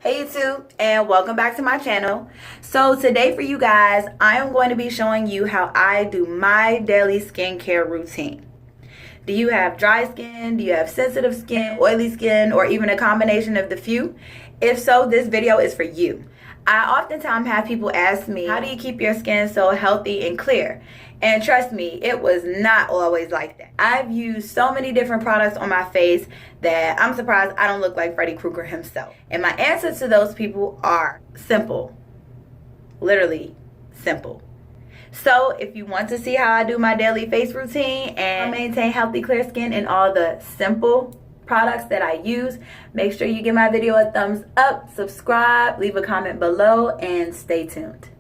Hey YouTube, and welcome back to my channel. So today for you guys, I am going to be showing you how I do my daily skincare routine. Do you have dry skin? Do you have sensitive skin, oily skin, or even a combination of the few? If so, this video is for you. I oftentimes have people ask me, how do you keep your skin so healthy and clear? And trust me, it was not always like that. I've used so many different products on my face that I'm surprised I don't look like Freddy Krueger himself. And my answers to those people are simple. Literally simple. So if you want to see how I do my daily face routine and maintain healthy clear skin and all the simple products that I use, make sure you give my video a thumbs up, subscribe, leave a comment below, and stay tuned.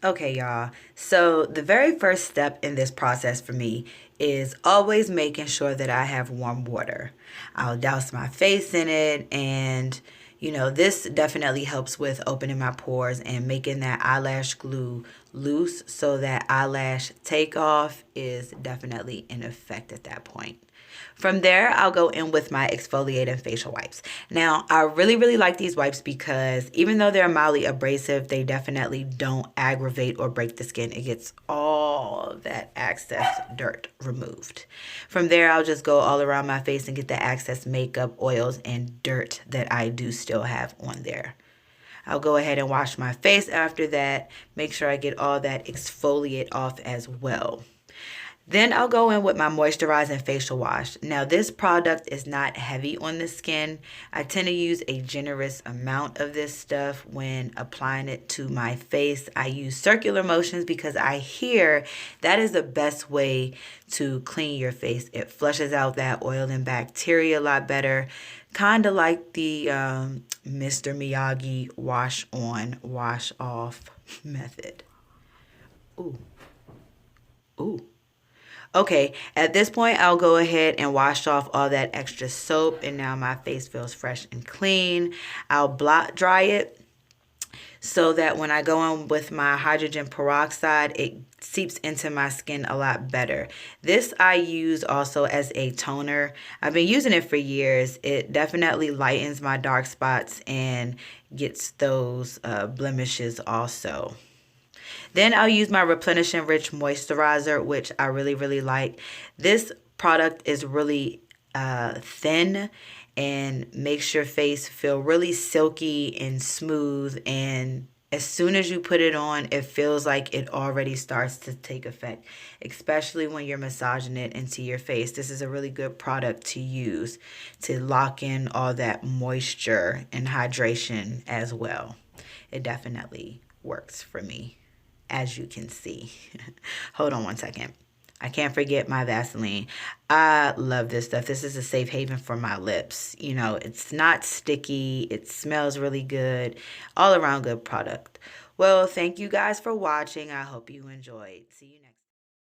Okay, y'all, so the very first step in this process for me is always making sure that I have warm water. I'll douse my face in it, and you know, this definitely helps with opening my pores and making that eyelash glue loose, so that eyelash takeoff is definitely in effect at that point. From there, I'll go in with my exfoliating facial wipes. Now, I really like these wipes because even though they're mildly abrasive, they definitely don't aggravate or break the skin. It gets all of that excess dirt removed. From there, I'll just go all around my face and get the excess makeup, oils, and dirt that I do still have on there. I'll go ahead and wash my face after that. Make sure I get all that exfoliate off as well. Then I'll go in with my moisturizing facial wash. Now this product is not heavy on the skin. I tend to use a generous amount of this stuff when applying it to my face. I use circular motions because I hear that is the best way to clean your face. It flushes out that oil and bacteria a lot better. Kind of like the Mr. Miyagi wash on, wash off method. Ooh. Ooh. Okay, at this point, I'll go ahead and wash off all that extra soap, and now my face feels fresh and clean. I'll blot dry it so that when I go in with my hydrogen peroxide, it seeps into my skin a lot better. This I use also as a toner. I've been using it for years. It definitely lightens my dark spots and gets those blemishes also. Then I'll use my replenishing rich moisturizer, which I really like. This product is really thin and makes your face feel really silky and smooth, and as soon as you put it on, it feels like it already starts to take effect, especially when you're massaging it into your face. This is a really good product to use to lock in all that moisture and hydration as well. It definitely works for me, as you can see. Hold on one second. I can't forget my Vaseline. I love this stuff. This is a safe haven for my lips. You know, it's not sticky. It smells really good. All around good product. Well, thank you guys for watching. I hope you enjoyed. See you next time.